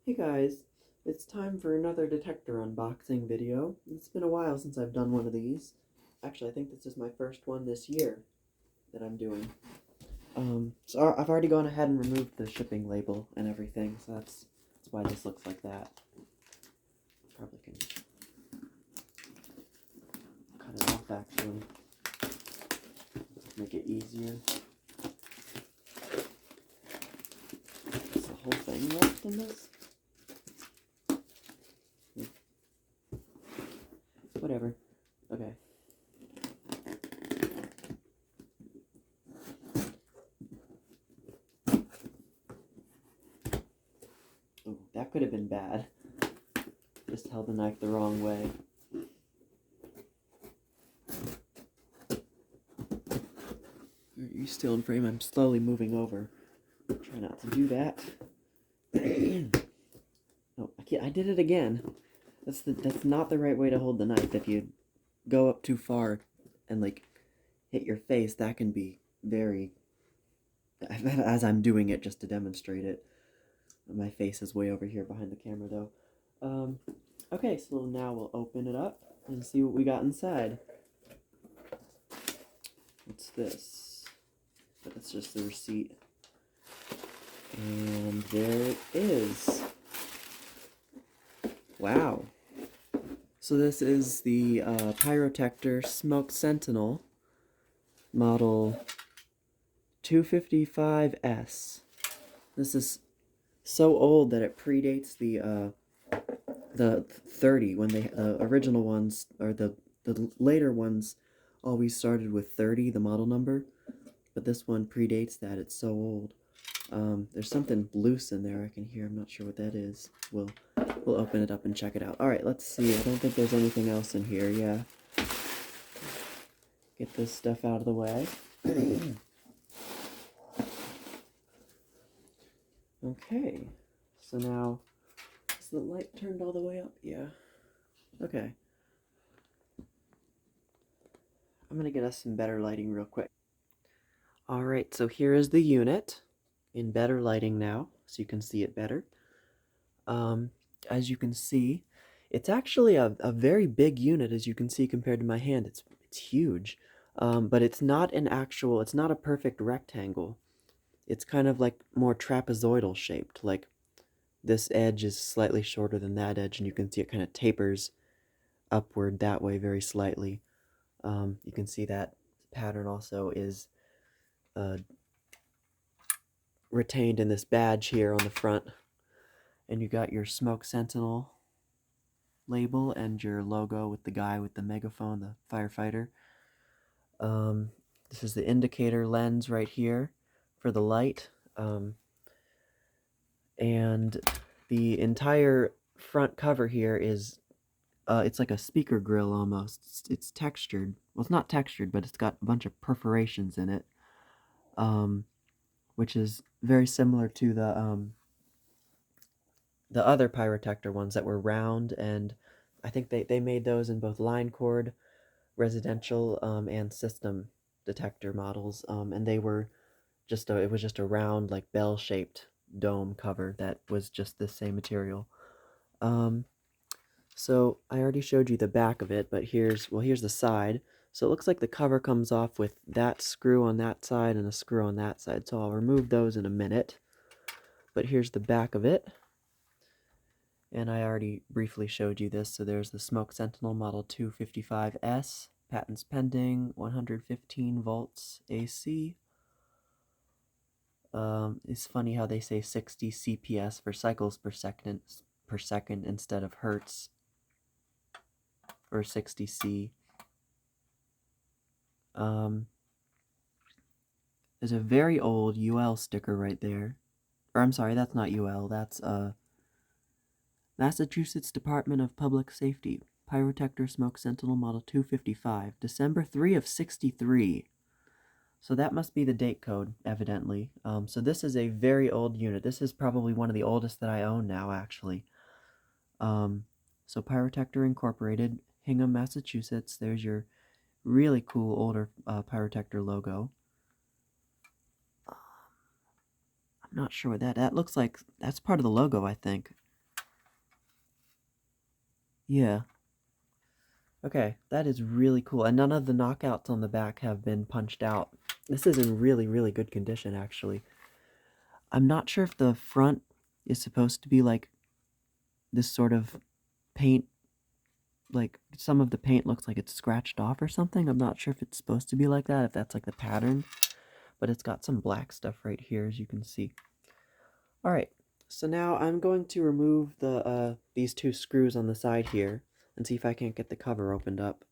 Hey guys, it's time for another detector unboxing video. It's been a while since I've done one of these. Actually, I think this is my first one this year that I'm doing. So I've already gone ahead and removed the shipping label and everything, so that's why this looks like that. Probably can cut it off actually. Make it easier. Is the whole thing left in this? Whatever. Okay. Oh, that could have been bad. Just held the knife the wrong way. Are you still in frame? I'm slowly moving over. Try not to do that. Oh, I did it again. That's not the right way to hold the knife. If you go up too far and like hit your face, that can be very. As I'm doing it just to demonstrate it, my face is way over here behind the camera though. Okay, so now we'll open it up and see what we got inside. What's this? That's just the receipt. And there it is. Wow. So this is the Pyrotector Smoke Sentinel model 255S. This is so old that it predates the 30 when they original ones, or the later ones always started with 30, the model number, but this one predates that. It's so old. There's something loose in there I can hear. I'm not sure what that is. We'll open it up and check it out. Alright, let's see. I don't think there's anything else in here. Yeah. Get this stuff out of the way. Okay. So now, is the light turned all the way up? Yeah. Okay. I'm gonna get us some better lighting real quick. Alright, so here is the unit in better lighting now, so you can see it better. As you can see, it's actually a very big unit, as you can see compared to my hand. It's huge, but it's not it's not a perfect rectangle. It's kind of like more trapezoidal shaped, like this edge is slightly shorter than that edge, and you can see it kind of tapers upward that way very slightly. You can see that pattern also is retained in this badge here on the front. And you got your Smoke Sentinel label and your logo with the guy with the megaphone, the firefighter. This is the indicator lens right here for the light. And the entire front cover here is, it's like a speaker grill almost. It's textured. Well, it's not textured, but it's got a bunch of perforations in it, which is very similar to the other Pyrotector ones that were round, and I think they made those in both line cord, residential, and system detector models, and they were it was just a round, like bell-shaped dome cover that was just the same material. So I already showed you the back of it, but here's the side. So it looks like the cover comes off with that screw on that side and a screw on that side, so I'll remove those in a minute. But here's the back of it. And I already briefly showed you this. So there's the Smoke Sentinel Model 255S, patents pending, 115 volts AC. It's funny how they say 60 CPS for cycles per second instead of hertz for 60C. There's a very old UL sticker right there. Or I'm sorry, that's not UL, that's Massachusetts Department of Public Safety, Pyrotector Smoke Sentinel Model 255, December 3 of 63. So that must be the date code, evidently. So this is a very old unit. This is probably one of the oldest that I own now, actually. So Pyrotector Incorporated, Hingham, Massachusetts. There's your really cool older Pyrotector logo. I'm not sure what that looks like. That's part of the logo, I think. Yeah. Okay, that is really cool. And none of the knockouts on the back have been punched out. This is in really, really good condition, actually. I'm not sure if the front is supposed to be like this sort of paint, like some of the paint looks like it's scratched off or something. I'm not sure if it's supposed to be like that, if that's like the pattern, but it's got some black stuff right here, as you can see. All right, so now I'm going to remove the these two screws on the side here and see if I can't get the cover opened up.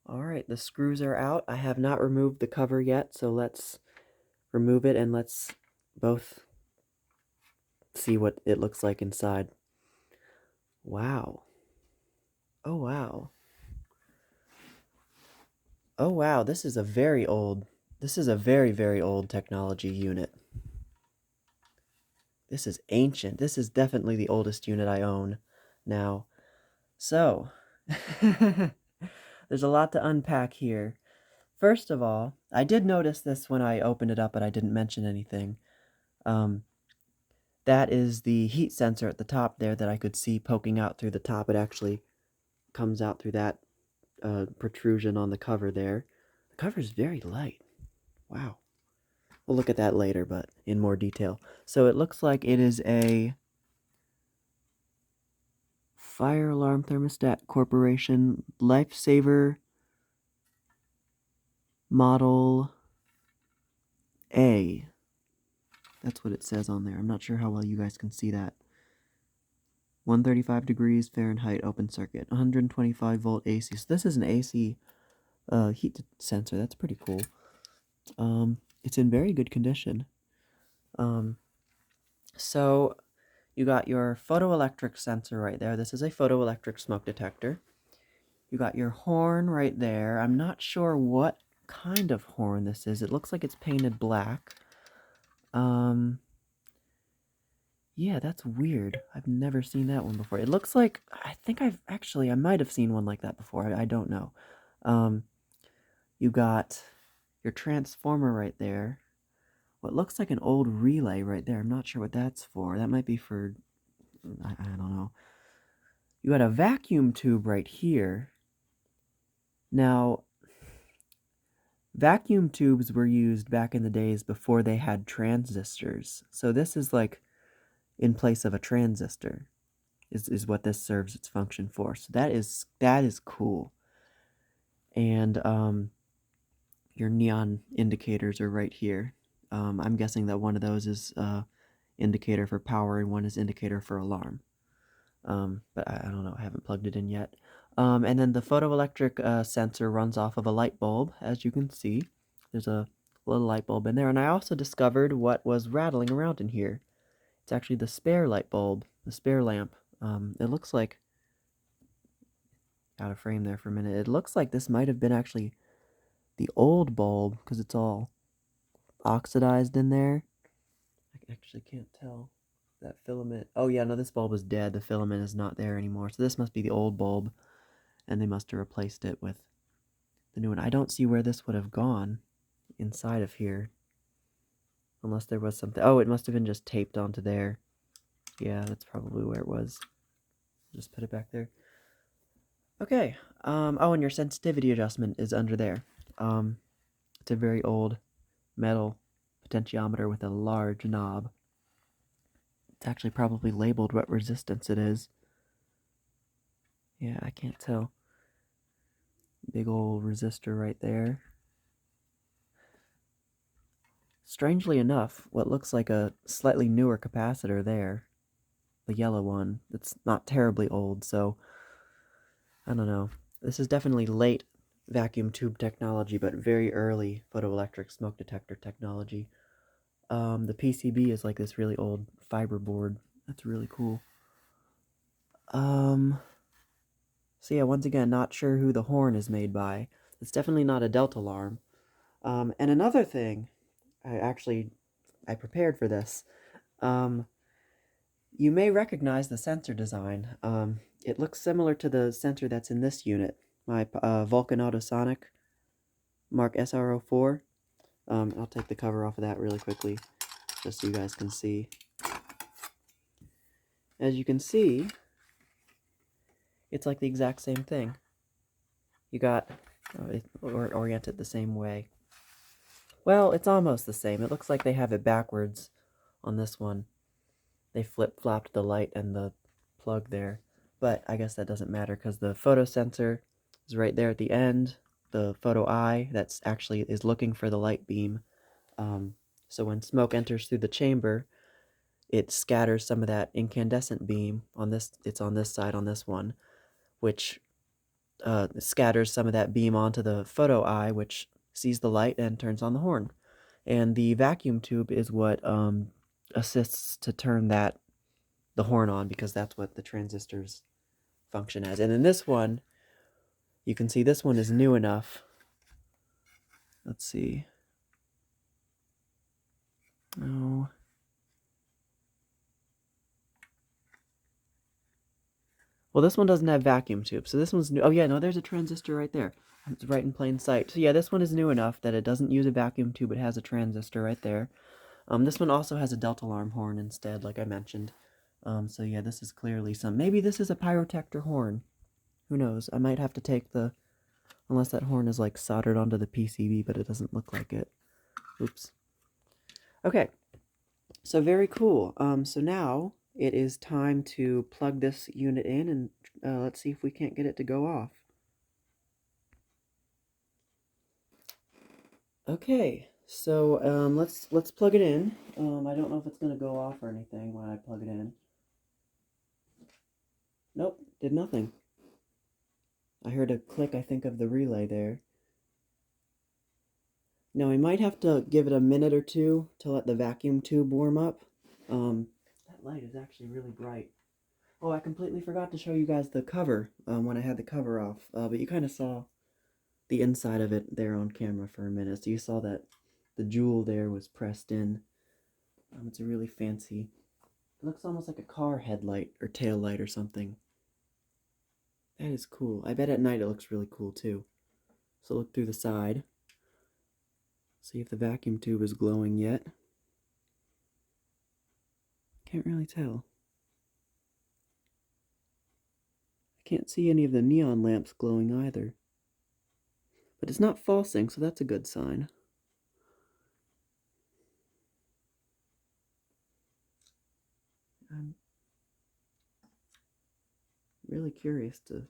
All right, the screws are out. I have not removed the cover yet, so let's remove it and let's both see what it looks like inside. Wow. Oh, wow. Oh, wow, this is a very old, this is a very, very old technology unit. This is ancient. This is definitely the oldest unit I own now. So, there's a lot to unpack here. First of all, I did notice this when I opened it up, but I didn't mention anything. That is the heat sensor at the top there that I could see poking out through the top. It actually comes out through that protrusion on the cover there. The cover is very light. Wow. We'll look at that later, but in more detail. So it looks like it is a Fire Alarm Thermostat Corporation Lifesaver Model A. That's what it says on there. I'm not sure how well you guys can see that. 135 degrees Fahrenheit open circuit, 125 volt AC. So this is an AC heat sensor. That's pretty cool. It's in very good condition. So you got your photoelectric sensor right there. This is a photoelectric smoke detector. You got your horn right there. I'm not sure what kind of horn this is. It looks like it's painted black. Yeah, that's weird. I've never seen that one before. It looks like, I think I might have seen one like that before. I don't know. You got your transformer right there. What looks like an old relay right there. I'm not sure what that's for. That might be for, I don't know. You got a vacuum tube right here. Now, vacuum tubes were used back in the days before they had transistors. So this is like in place of a transistor is what this serves its function for. So that is cool. And your neon indicators are right here. I'm guessing that one of those is indicator for power and one is indicator for alarm. But I don't know, I haven't plugged it in yet. And then the photoelectric sensor runs off of a light bulb, as you can see. There's a little light bulb in there, and I also discovered what was rattling around in here. It's actually the spare light bulb, the spare lamp. It looks like, out of frame there for a minute, it looks like this might have been actually the old bulb, because it's all oxidized in there. I actually can't tell. That filament. Oh yeah, no, this bulb is dead. The filament is not there anymore. So this must be the old bulb, and they must have replaced it with the new one. I don't see where this would have gone inside of here. Unless there was something. Oh, it must have been just taped onto there. Yeah, that's probably where it was. Just put it back there. Okay. Oh, and your sensitivity adjustment is under there. It's a very old metal potentiometer with a large knob. It's actually probably labeled what resistance it is. Yeah, I can't tell. Big old resistor right there. Strangely enough, what looks like a slightly newer capacitor there, the yellow one, it's not terribly old, so I don't know. This is definitely late vacuum tube technology, but very early photoelectric smoke detector technology. The PCB is like this really old fiber board. That's really cool. So yeah, once again, not sure who the horn is made by. It's definitely not a Delta alarm. And another thing, I prepared for this. You may recognize the sensor design. It looks similar to the sensor that's in this unit, my Vulcan Autosonic Mark SR04. I'll take the cover off of that really quickly, just so you guys can see. As you can see, It's like the exact same thing. You got, or oriented the same way. Well, it's almost the same. It looks like they have it backwards on this one. They flip-flopped the light and the plug there. But I guess that doesn't matter because the photo sensor is right there at the end. The photo eye that's actually is looking for the light beam. So when smoke enters through the chamber, it scatters some of that incandescent beam on this. It's on this side on this one, which scatters some of that beam onto the photo eye, which sees the light and turns on the horn. And the vacuum tube is what assists to turn the horn on, because that's what the transistors function as. And in this one, you can see this one is new enough. Let's see. Oh. Well, this one doesn't have vacuum tube, so this one's new. Oh yeah, no, there's a transistor right there. It's right in plain sight. So yeah, this one is new enough that it doesn't use a vacuum tube. It has a transistor right there. This one also has a delta alarm horn instead, like I mentioned. So yeah, this is clearly maybe this is a pyrotector horn. Who knows? I might have to take unless that horn is like soldered onto the PCB, but it doesn't look like it. Oops. Okay, so very cool. So now it is time to plug this unit in, and let's see if we can't get it to go off. Okay, so let's plug it in. I don't know if it's gonna go off or anything when I plug it in. Nope, did nothing. I heard a click, I think, of the relay there. Now I might have to give it a minute or two to let the vacuum tube warm up. That light is actually really bright. Oh, I completely forgot to show you guys the cover when I had the cover off, but you kind of saw the inside of it there on camera for a minute. So you saw that the jewel there was pressed in. It's a really fancy, it looks almost like a car headlight or tail light or something. That is cool. I bet at night it looks really cool too. So look through the side. See if the vacuum tube is glowing yet. Can't really tell. I can't see any of the neon lamps glowing either. But it's not falsing, so that's a good sign. I'm really curious to...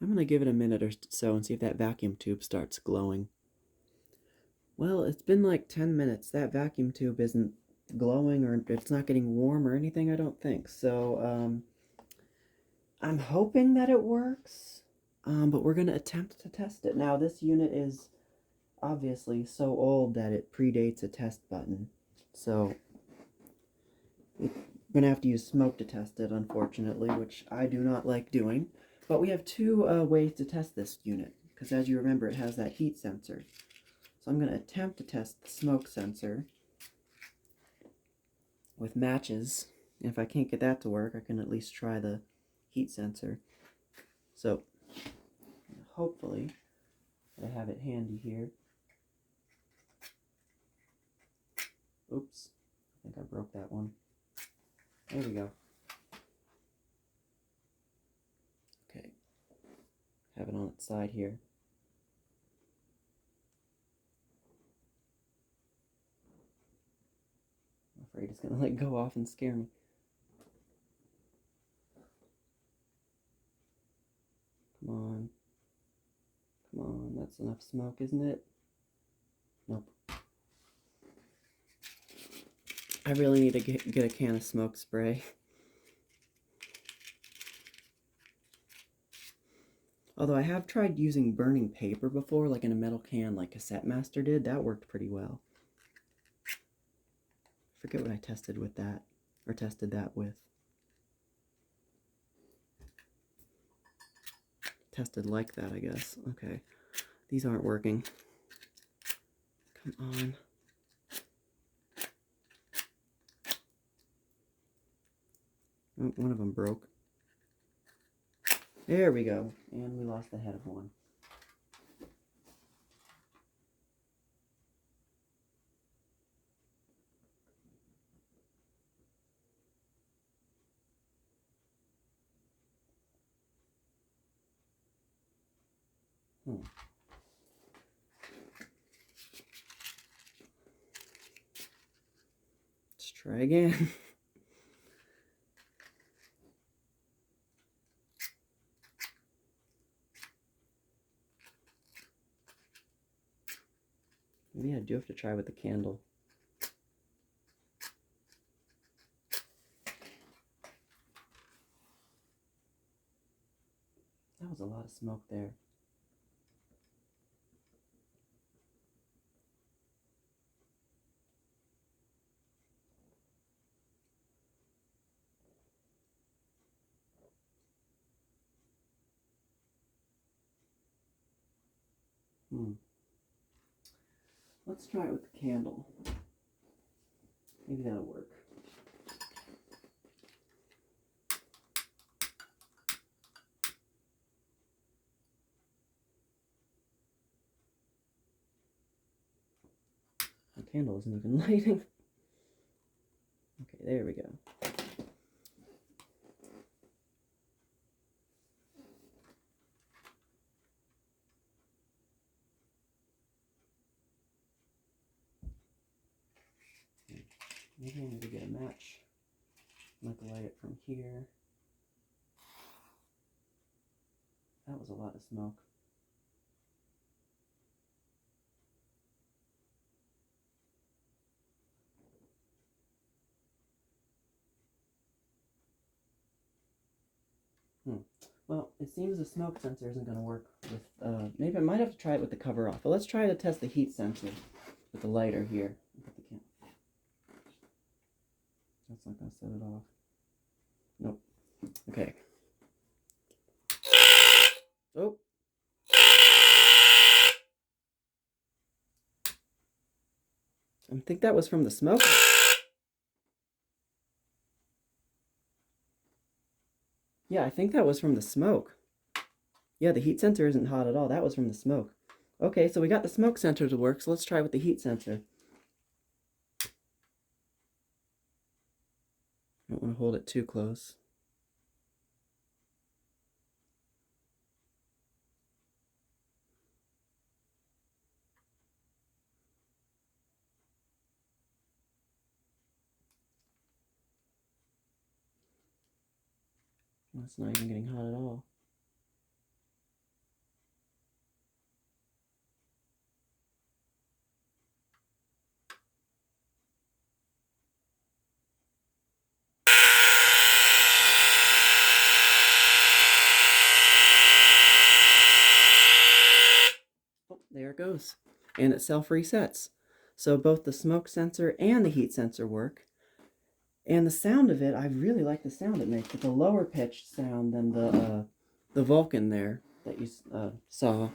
I'm going to give it a minute or so and see if that vacuum tube starts glowing. Well, it's been like 10 minutes. That vacuum tube isn't glowing, or it's not getting warm or anything, I don't think. So, I'm hoping that it works, but we're going to attempt to test it. Now, this unit is obviously so old that it predates a test button. So, we're going to have to use smoke to test it, unfortunately, which I do not like doing. But we have two ways to test this unit, because as you remember, it has that heat sensor. So I'm going to attempt to test the smoke sensor with matches. And if I can't get that to work, I can at least try the heat sensor. So hopefully I have it handy here. Oops, I think I broke that one. There we go. Okay, have it on its side here. I'm afraid it's gonna like go off and scare me. Come on. Come on, that's enough smoke, isn't it? Nope. I really need to get a can of smoke spray. Although I have tried using burning paper before, like in a metal can, like Cassette Master did. That worked pretty well. I forget what I tested with that, or tested that with. Tested like that, I guess. Okay. These aren't working. Come on. Oh, one of them broke. There we go. And we lost the head of one. Let's try again. Maybe I do have to try with the candle. That was a lot of smoke there. Let's try it with the candle. Maybe that'll work. The candle isn't even lighting. Okay, there we go. Maybe I need to get a match. I'm going to light it from here. That was a lot of smoke. Well, it seems the smoke sensor isn't going to work with, maybe I might have to try it with the cover off. But let's try to test the heat sensor with the lighter here. That's not going to set it off. Nope. Okay. Oh. I think that was from the smoke. Yeah, I think that was from the smoke. Yeah, the heat sensor isn't hot at all. That was from the smoke. Okay, so we got the smoke sensor to work, so let's try with the heat sensor. I don't want to hold it too close. Well, it's not even getting hot at all. Oh, there it goes. And it self-resets. So both the smoke sensor and the heat sensor work. And the sound of it, I really like the sound it makes. It's a lower pitched sound than the Vulcan there that you saw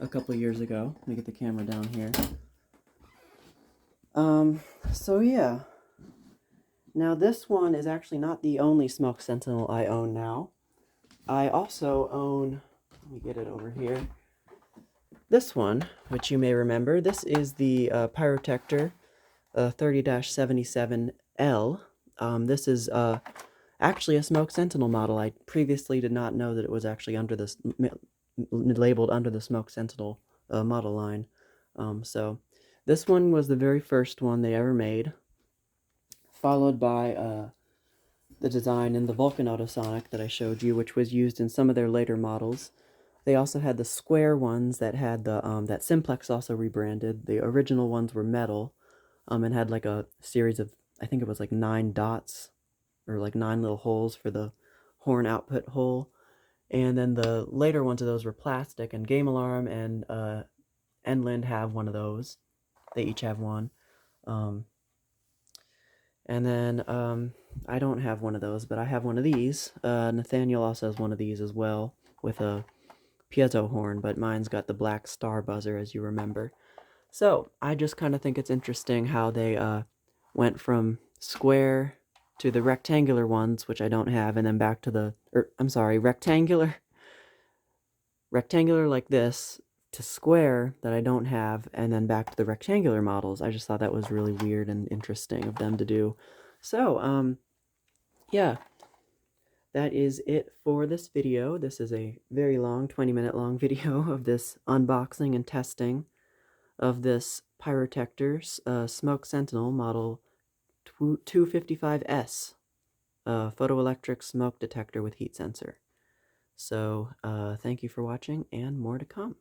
a couple years ago. Let me get the camera down here. So yeah. Now this one is actually not the only Smoke Sentinel I own now. I also own, let me get it over here, this one, which you may remember. This is the Pyrotector 30-77L. This is actually a Smoke Sentinel model. I previously did not know that it was actually under this, labeled under the Smoke Sentinel model line. So this one was the very first one they ever made, followed by the design in the Vulcan Autosonic that I showed you, which was used in some of their later models. They also had the square ones that had the that Simplex also rebranded. The original ones were metal, and had like a series of, I think it was like 9 dots, or like 9 little holes for the horn output hole. And then the later ones of those were plastic, and Game Alarm and Enland have one of those. They each have one. And then I don't have one of those, but I have one of these. Nathaniel also has one of these as well, with a piezo horn, but mine's got the black star buzzer, as you remember. So I just kind of think it's interesting how they went from square to the rectangular ones, which I don't have, and then back to the, rectangular like this, to square that I don't have, and then back to the rectangular models. I just thought that was really weird and interesting of them to do. So, yeah. that is it for this video. This is a very long, 20-minute long video of this unboxing and testing of this Pyrotector Smoke Sentinel model 255S, photoelectric smoke detector with heat sensor. So, thank you for watching, and more to come.